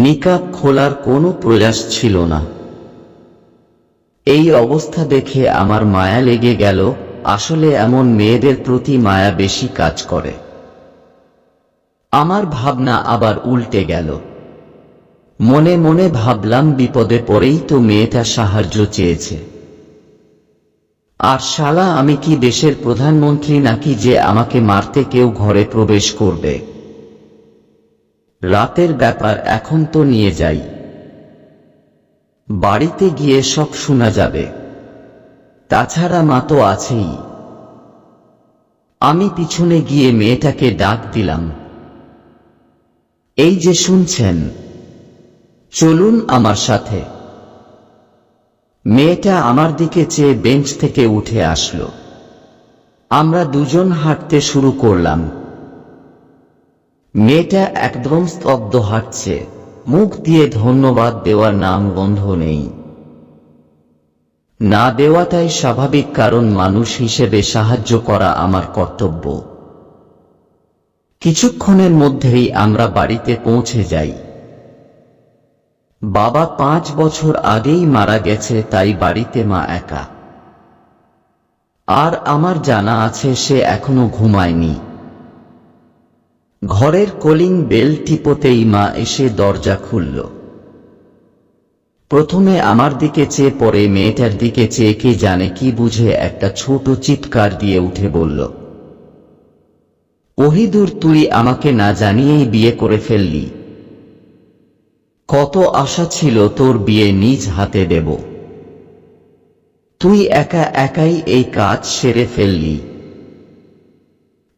নিকাব খোলার কোনো প্রয়াস ছিল না। এই অবস্থা দেখে আমার মায়া লেগে গেল। আসলে এমন মেয়েদের প্রতি মায়া বেশি কাজ করে। আমার ভাবনা আবার উল্টে গেল। মনে মনে ভাবলাম, বিপদে পড়েই তো মেয়েটা সাহায্য চেয়েছে। আর শালা আমি কি দেশের প্রধানমন্ত্রী নাকি যে আমাকে মারতে কেউ ঘরে প্রবেশ করবে? রাতের ব্যাপার, এখন তো নিয়ে যাই। বাড়িতে গিয়ে সব শোনা যাবে। তাছাড়া মা তো আছেই। আমি পিছনে গিয়ে মেয়েটাকে ডাক দিলাম, এই যে শুনছেন, চলুন আমার সাথে। মেয়েটা আমার দিকে চেয়ে বেঞ্চ থেকে উঠে আসলো। আমরা দুজন হাঁটতে শুরু করলাম। মেয়েটা একদম স্তব্ধ হাঁটছে, মুখ দিয়ে ধন্যবাদ দেওয়ার নাম গন্ধ নেই। না দেওয়াটাই স্বাভাবিক, কারণ মানুষ হিসেবে সাহায্য করা আমার কর্তব্য। কিছুক্ষণের মধ্যেই আমরা বাড়িতে পৌঁছে যাই। বাবা 5 বছর আগেই মারা গেছে, তাই বাড়িতে মা একা। আর আমার জানা আছে সে এখনো ঘুমায়নি। ঘরের কলিং বেল টিপতেই মা এসে দরজা খুলল। প্রথমে আমার দিকে চেয়ে পরে মেয়েটার দিকে চেয়ে কে জানে কি বুঝে একটা ছোট চিৎকার দিয়ে উঠে বলল, ওহিদুর, তুই আমাকে না জানিয়েই বিয়ে করে ফেললি। কত আশা ছিল তোর বিয়ে নিজ হাতে দেব। তুই একা একাই এই কাজ সেরে ফেললি।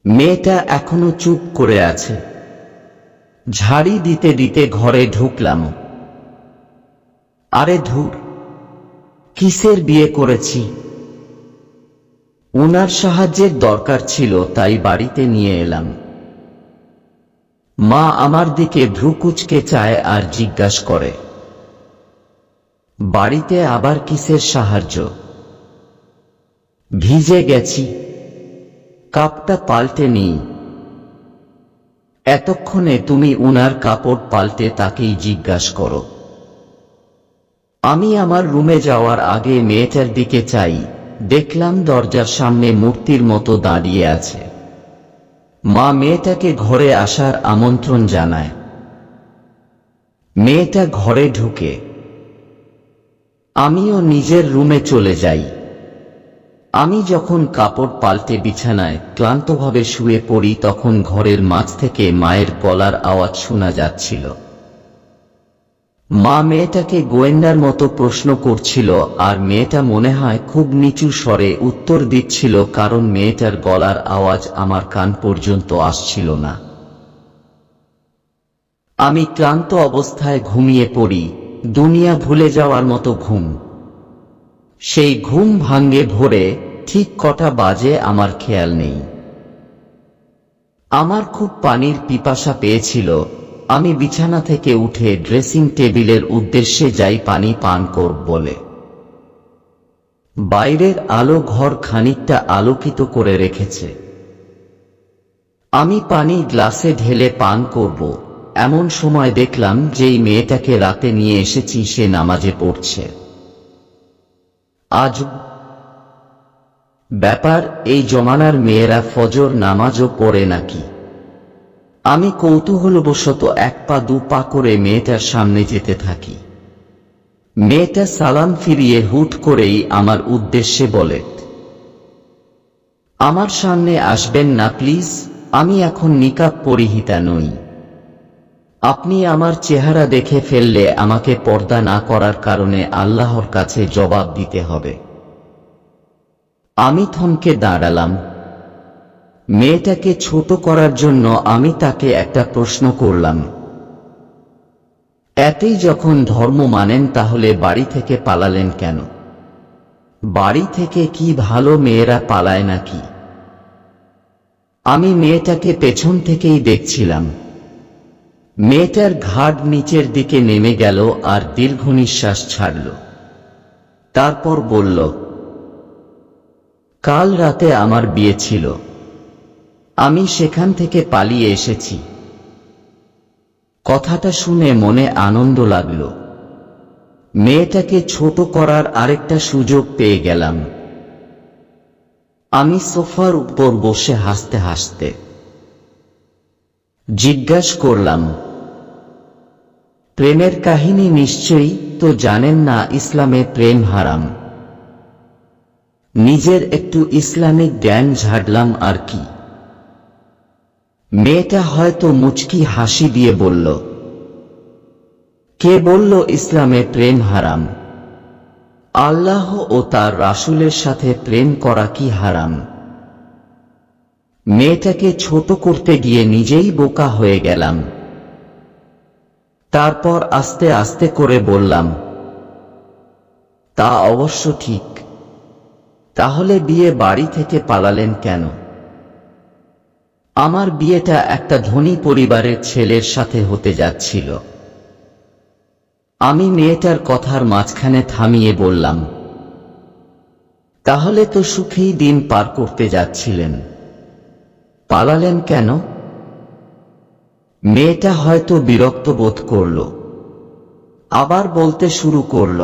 মেয়েটা এখনো চুপ করে আছে। ঝাড়ি দিতে দিতে ঘরে ঢুকলাম। আরে ধুর, কিসের বিয়ে করেছি? ওনার সাহায্যের দরকার ছিল, তাই বাড়িতে নিয়ে এলাম। মা আমার দিকে ভ্রুকুচকে চায় আর জিজ্ঞাসা করে, বাড়িতে আবার কিসের সাহায্য? ভিজে গেছি, কাপটা পাল্টে নিই। এতক্ষণে তুমি উনার কাপড় পাল্টে তাকেই জিজ্ঞাসা করো। আমি আমার রুমে যাওয়ার আগে মেয়েটার দিকে চাই, দেখলাম দরজার সামনে মূর্তির মতো দাঁড়িয়ে আছে। মা মেয়েটাকে ঘরে আসার আমন্ত্রণ জানায়। মেয়েটা ঘরে ঢুকে, আমিও নিজের রুমে চলে যাই। আমি যখন কাপড় পাল্টে বিছানায় ক্লান্তভাবে শুয়ে পড়ি, তখন ঘরের মাঝ থেকে মায়ের গলার আওয়াজ শোনা যাচ্ছিল। মা মেয়েটাকে গোয়েন্দার মতো প্রশ্ন করছিল, আর মেয়েটা মনে হয় খুব নিচু স্বরে উত্তর দিচ্ছিল, কারণ মেয়েটার গলার আওয়াজ আমার কান পর্যন্ত আসছিল না। আমি ক্লান্ত অবস্থায় ঘুমিয়ে পড়ি, দুনিয়া ভুলে যাওয়ার মতো ঘুম। সেই ঘুম ভাঙে ভোরে, ঠিক কটা বাজে আমার খেয়াল নেই। আমার খুব পানির পিপাসা পেয়েছিল। আমি বিছানা থেকে উঠে ড্রেসিং টেবিলের উদ্দেশ্যে যাই পানি পান করব বলে। বাইরের আলো ঘর খানিকটা আলোকিত করে রেখেছে। আমি পানি গ্লাসে ঢেলে পান করব, এমন সময় দেখলাম যেই মেয়েটাকে রাতে নিয়ে এসেছি সে নামাজে পড়ছে। আজ ব্যাপার, এই জমানার মেয়েরা ফজর নামাজও পড়ে নাকি? আমি কৌতূহলবশত 1 পা 2 পা করে মেয়েটার সামনে যেতে থাকি। মেয়েটা সালাম ফিরিয়ে হুট করেই আমার উদ্দেশ্যে বলে, আমার সামনে আসবেন না প্লিজ, আমি এখন নিকাব পরিহিতা নই। আপনি আমার চেহারা দেখে ফেললে আমাকে পর্দা না করার কারণে আল্লাহর কাছে জবাব দিতে হবে। আমি থমকে দাঁড়ালাম। মেয়েটাকে ছোট করার জন্য আমি তাকে একটা প্রশ্ন করলাম, এতেই যখন ধর্ম মানেন তাহলে বাড়ি থেকে পালালেন কেন? বাড়ি থেকে কি ভালো মেয়েরা পালায় নাকি? আমি মেয়েটাকে পেছন থেকেই দেখছিলাম। মেয়েটার ঘাড় নিচের দিকে নেমে গেল আর দীর্ঘ নিঃশ্বাস ছাড়ল। তারপর বলল, কাল রাতে আমার বিয়ে ছিল, আমি সেখান থেকে পালিয়ে এসেছি। কথাটা শুনে মনে আনন্দ লাগলো। মেয়েটাকে ছোট করার আরেকটা সুযোগ পেয়ে গেলাম। আমি সোফার উপর বসে হাসতে হাসতে জিজ্ঞাসা করলাম, প্রেমের কাহিনী নিশ্চয়ই তো জানেন না, ইসলামে প্রেম হারাম। নিজের একটু ইসলামিক জ্ঞান ঝাড়লাম আর কি। মেয়েটা হয়তো মুচকি হাসি দিয়ে বলল, কে বলল ইসলামে প্রেম হারাম? আল্লাহ ও তার রাসূলের সাথে প্রেম করা কি হারাম? মেয়েটাকে ছোট করতে গিয়ে নিজেই বোকা হয়ে গেলাম। তারপর আস্তে আস্তে করে বললাম, তা অবশ্য ঠিক। তাহলে বিয়ে বাড়ি থেকে পালালেন কেন? আমার বিয়েটা একটা ধনী পরিবারের ছেলের সাথে হতে যাচ্ছিল। আমি মেয়েটার কথার মাঝখানে থামিয়ে বললাম, তাহলে তো সুখেই দিন পার করতে যাচ্ছিলেন, পালালেন কেন? মেয়েটা হয়তো বিরক্ত বোধ করল, আবার বলতে শুরু করল,